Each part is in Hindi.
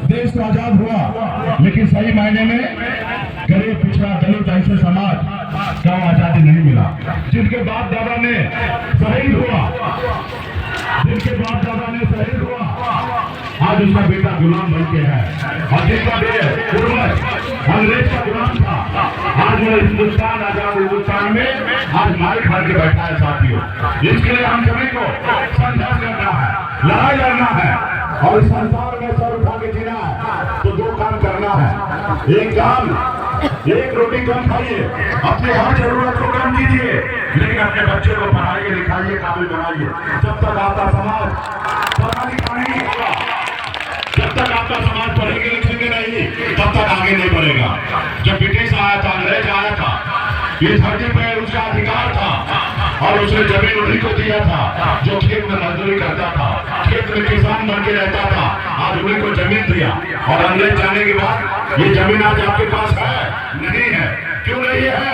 देश तो आजाद हुआ, लेकिन सही मायने में गरीब पिछड़ा दलित ऐसे समाज का आजादी नहीं मिला। जिनके बाप दादा ने शहीद हुआ, जिनके बाप दादा ने शहीद हुआ, आज उसका बेटा गुलाम बन के है। और जिसका पूर्वज अंग्रेज का गुलाम था, आज वो हिंदुस्तान आजाद हिंदुस्तान में आज माइक भर के बैठा है। साथियों, इसके लिए हम सभी को संघर्ष करना है, लड़ाई लड़ना है और इस संसार में सर उठा के जीना है। तो दो काम करना है। एक काम, एक रोटी कम खाइए, अपने हर जरूरत को कम कीजिए, लेकिन अपने बच्चे को पढ़ाइए, लिखाइए, काबिल बनाइए। जब तक आपका समाज पढ़ा लिखा नहीं होगा, जब तक आपका समाज पढ़ेंगे लिखेंगे नहीं, तब तक आगे नहीं बढ़ेगा। जब ब्रिटिश आया था, अंग्रेज आया था, इस धरती पर उसका अधिकार था और उसने जमीन उन्हीं को दिया था जो खेत में मजदूरी करता था, खेत में किसान बन के रहता था। आज उन्हीं को जमीन दिया और अंग्रेज जाने के बाद ये जमीन आज आपके पास है? नहीं है। क्यों नहीं है?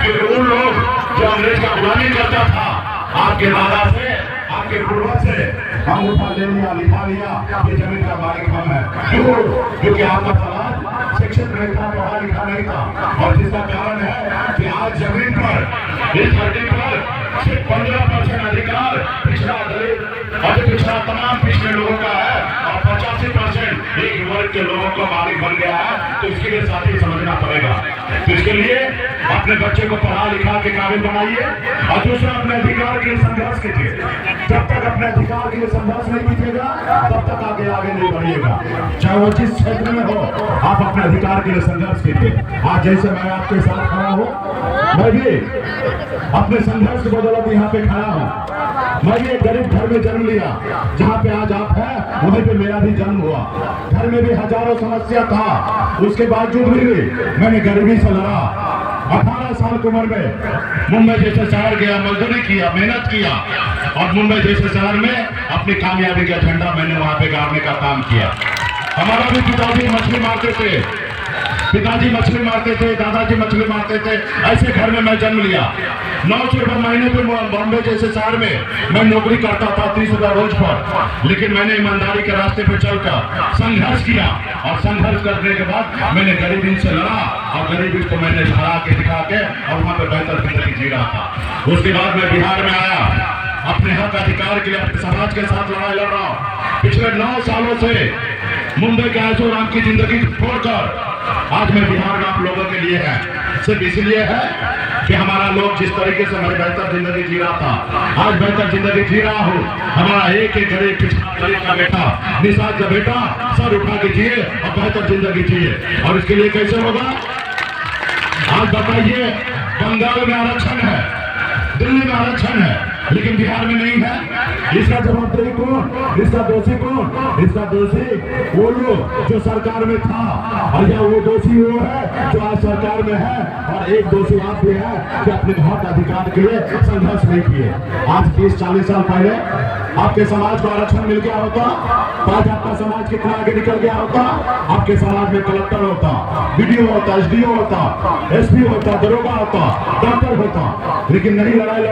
क्योंकि उन लोग जो अंग्रेज का गुलामी करता था, आपके दादा से, आपके पूर्वज से हम उठा ले लिया, लिखा लिया, ये जमीन का मालिक हम है। क्यों? क्योंकि आपका समाज शिक्षित नहीं था, पढ़ा लिखा नहीं था। और जिसका कारण है कि आज जमीन पर, इस धरती पर सिर्फ 15% अधिकार पिछड़ा दलित और पिछड़ा तमाम पिछड़े लोगों का है और 85% एक वर्ग के लोगों का मालिक बन गया है। तो इसके लिए साथी समझना पड़ेगा। तो इसके लिए अपने बच्चे को पढ़ा लिखा के काबिल बनाइए और दूसरा अपने अधिकार के लिए संघर्ष कीजिए। जब तक अपने अधिकार के लिए संघर्ष नहीं कीजिएगा, तब तक आगे नहीं बढ़िएगा। चाहे वो जिस क्षेत्र में हो, आप अपने अधिकार के लिए संघर्ष कीजिए। आज जैसे मैं आपके साथ खड़ा हूँ, मैं भी अपने संघर्ष की बदौलत यहाँ पे खड़ा हूँ। मैं भी एक गरीब घर में जन्म लिया, जहाँ पे आज आप हैं, वहीं पे मेरा भी जन्म हुआ। घर में भी हजारों समस्या था, उसके बावजूद भी मैंने गरीबी से लड़ा। 18 साल की उम्र में मुंबई जैसे शहर गया, मजदूरी किया, मेहनत किया और मुंबई जैसे शहर में अपनी कामयाबी का झंडा मैंने वहां पे गाड़ने का काम किया। हमारा भी पिताजी मछली मारते थे, पिताजी मछली मारते थे, दादाजी मछली मारते थे। ऐसे घर में मैं जन्म लिया। 900 रुपये महीने पे बॉम्बे जैसे शहर में मैं नौकरी करता था, 30,000 रोज पर। लेकिन मैंने ईमानदारी के रास्ते पे चलकर संघर्ष किया और संघर्ष करने के बाद मैंने गरीबी से लड़ा और गरीबी को मैंने हरा के दिखा के और वहां पे बेहतर जिंदगी जी रहा था। उसके बाद मैं बिहार में आया, अपने हक अधिकार के लिए अपने समाज के साथ लड़ाई लड़ रहा हूँ। पिछले 9 सालों से मुंबई के ऐशोआराम की जिंदगी छोड़कर आज मैं बिहार में आप लोगों के लिए है। सिर्फ इसलिए है कि हमारा लोग जिस तरीके से मैं बेहतर जिंदगी जी रहा था, आज बेहतर जिंदगी जी रहा हूँ। हमारा एक एक गरीब पिछड़ा का बेटा, निषाद का बेटा सर उठा के जिए और बेहतर जिंदगी जिए। और इसके लिए कैसे होगा? आज बताइए, बंगाल में आरक्षण है, दिल्ली में आरक्षण है, लेकिन बिहार में नहीं है। इसका जवाबदेही कौन? इसका दोषी कौन? इसका दोषी वो लोग जो सरकार में था और या वो दोषी वो है जो आज सरकार में है। और एक दोषी आप भी है कि अपने हक अधिकार के लिए संघर्ष नहीं किए। आज 30-40 साल पहले आपके समाज को आरक्षण मिल गया होता, आज आपका समाज कितना आगे निकल गया होता। आपके समाज में कलेक्टर होता, BDO होता, SDO होता, SP होता, दरोगा होता, डॉक्टर होता, लेकिन नहीं लड़ाई